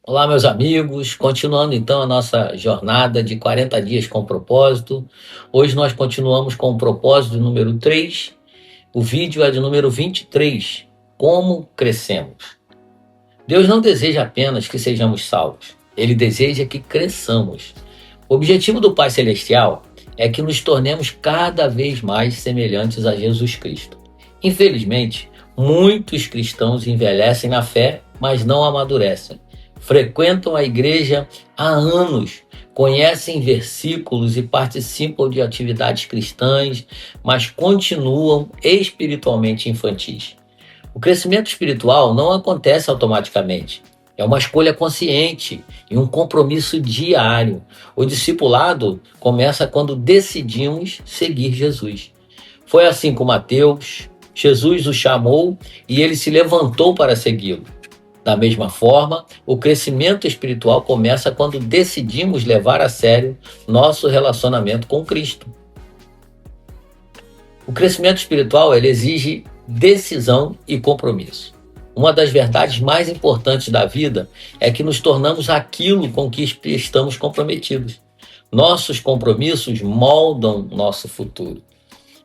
Olá, meus amigos. Continuando então a nossa jornada de 40 dias com propósito. Hoje nós continuamos com o propósito número 3. O vídeo é de número 23. Como crescemos? Deus não deseja apenas que sejamos salvos. Ele deseja que cresçamos. O objetivo do Pai Celestial é que nos tornemos cada vez mais semelhantes a Jesus Cristo. Infelizmente, muitos cristãos envelhecem na fé, mas não amadurecem. Frequentam a igreja há anos, conhecem versículos e participam de atividades cristãs, mas continuam espiritualmente infantis. O crescimento espiritual não acontece automaticamente. É uma escolha consciente e um compromisso diário. O discipulado começa quando decidimos seguir Jesus. Foi assim com Mateus. Jesus o chamou e ele se levantou para segui-lo. Da mesma forma, o crescimento espiritual começa quando decidimos levar a sério nosso relacionamento com Cristo. O crescimento espiritual ele exige decisão e compromisso. Uma das verdades mais importantes da vida é que nos tornamos aquilo com que estamos comprometidos. Nossos compromissos moldam nosso futuro.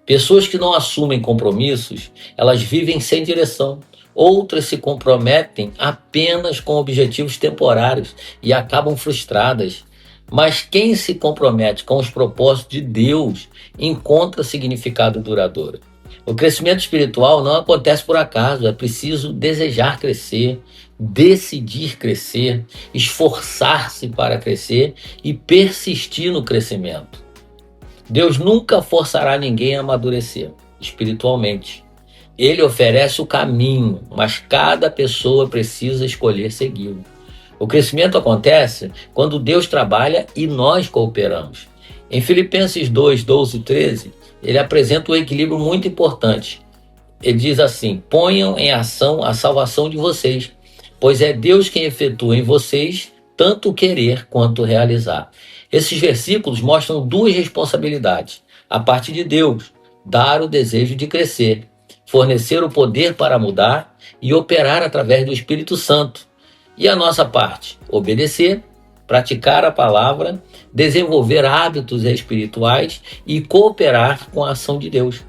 Pessoas que não assumem compromissos, elas vivem sem direção. Outras se comprometem apenas com objetivos temporários e acabam frustradas. Mas quem se compromete com os propósitos de Deus encontra significado duradouro. O crescimento espiritual não acontece por acaso, é preciso desejar crescer, decidir crescer, esforçar-se para crescer e persistir no crescimento. Deus nunca forçará ninguém a amadurecer espiritualmente. Ele oferece o caminho, mas cada pessoa precisa escolher segui-lo. O crescimento acontece quando Deus trabalha e nós cooperamos. Em Filipenses 2, 12 e 13, ele apresenta um equilíbrio muito importante. Ele diz assim: ponham em ação a salvação de vocês, pois é Deus quem efetua em vocês tanto o querer quanto o realizar. Esses versículos mostram duas responsabilidades. A parte de Deus, dar o desejo de crescer, fornecer o poder para mudar e operar através do Espírito Santo. E a nossa parte, obedecer, praticar a palavra, desenvolver hábitos espirituais e cooperar com a ação de Deus.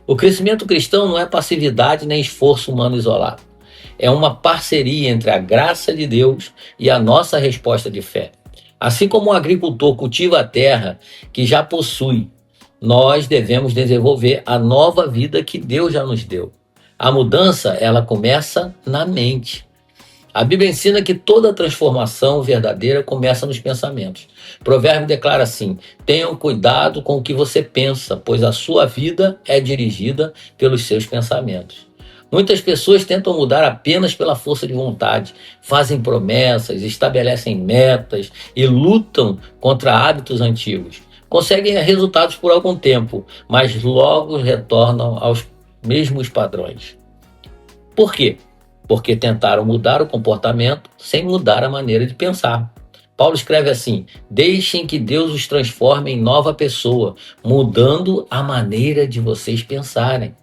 O crescimento cristão não é passividade nem esforço humano isolado. É uma parceria entre a graça de Deus e a nossa resposta de fé. Assim como o agricultor cultiva a terra que já possui, nós devemos desenvolver a nova vida que Deus já nos deu. A mudança, ela começa na mente. A Bíblia ensina que toda transformação verdadeira começa nos pensamentos. O provérbio declara assim: tenham cuidado com o que você pensa, pois a sua vida é dirigida pelos seus pensamentos. Muitas pessoas tentam mudar apenas pela força de vontade, fazem promessas, estabelecem metas e lutam contra hábitos antigos. Conseguem resultados por algum tempo, mas logo retornam aos mesmos padrões. Por quê? Porque tentaram mudar o comportamento sem mudar a maneira de pensar. Paulo escreve assim: deixem que Deus os transforme em nova pessoa, mudando a maneira de vocês pensarem.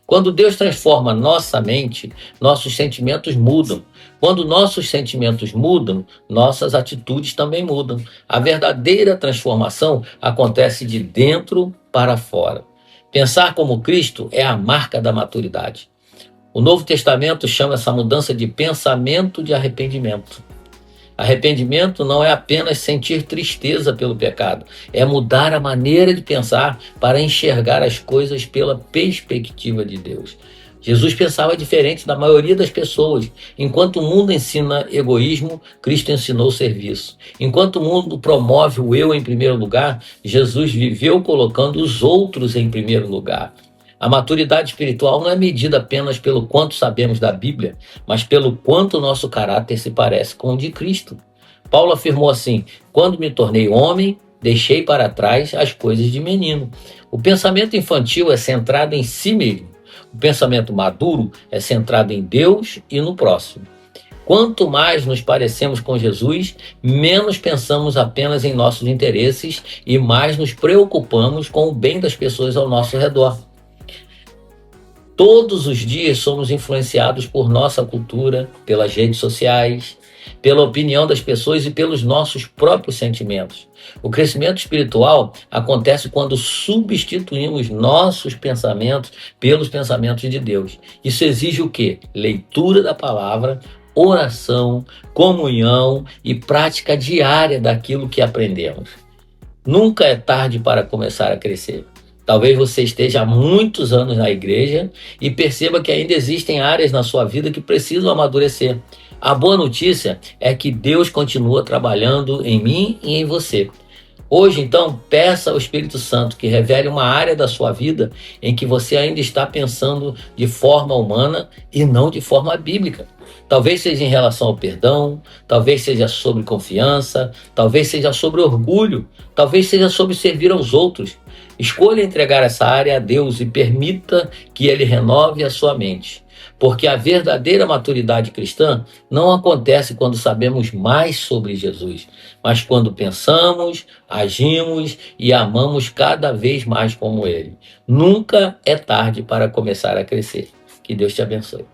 Quando Deus transforma nossa mente, nossos sentimentos mudam. Quando nossos sentimentos mudam, nossas atitudes também mudam. A verdadeira transformação acontece de dentro para fora. Pensar como Cristo é a marca da maturidade. O Novo Testamento chama essa mudança de pensamento de arrependimento. Arrependimento não é apenas sentir tristeza pelo pecado, é mudar a maneira de pensar para enxergar as coisas pela perspectiva de Deus. Jesus pensava diferente da maioria das pessoas. Enquanto o mundo ensina egoísmo, Cristo ensinou serviço. Enquanto o mundo promove o eu em primeiro lugar, Jesus viveu colocando os outros em primeiro lugar. A maturidade espiritual não é medida apenas pelo quanto sabemos da Bíblia, mas pelo quanto nosso caráter se parece com o de Cristo. Paulo afirmou assim: quando me tornei homem, deixei para trás as coisas de menino. O pensamento infantil é centrado em si mesmo. O pensamento maduro é centrado em Deus e no próximo. Quanto mais nos parecemos com Jesus, menos pensamos apenas em nossos interesses e mais nos preocupamos com o bem das pessoas ao nosso redor. Todos os dias somos influenciados por nossa cultura, pelas redes sociais, pela opinião das pessoas e pelos nossos próprios sentimentos. O crescimento espiritual acontece quando substituímos nossos pensamentos pelos pensamentos de Deus. Isso exige o quê? Leitura da palavra, oração, comunhão e prática diária daquilo que aprendemos. Nunca é tarde para começar a crescer. Talvez você esteja há muitos anos na igreja e perceba que ainda existem áreas na sua vida que precisam amadurecer. A boa notícia é que Deus continua trabalhando em mim e em você. Hoje, então, peça ao Espírito Santo que revele uma área da sua vida em que você ainda está pensando de forma humana e não de forma bíblica. Talvez seja em relação ao perdão, talvez seja sobre confiança, talvez seja sobre orgulho, talvez seja sobre servir aos outros. Escolha entregar essa área a Deus e permita que Ele renove a sua mente. Porque a verdadeira maturidade cristã não acontece quando sabemos mais sobre Jesus, mas quando pensamos, agimos e amamos cada vez mais como Ele. Nunca é tarde para começar a crescer. Que Deus te abençoe.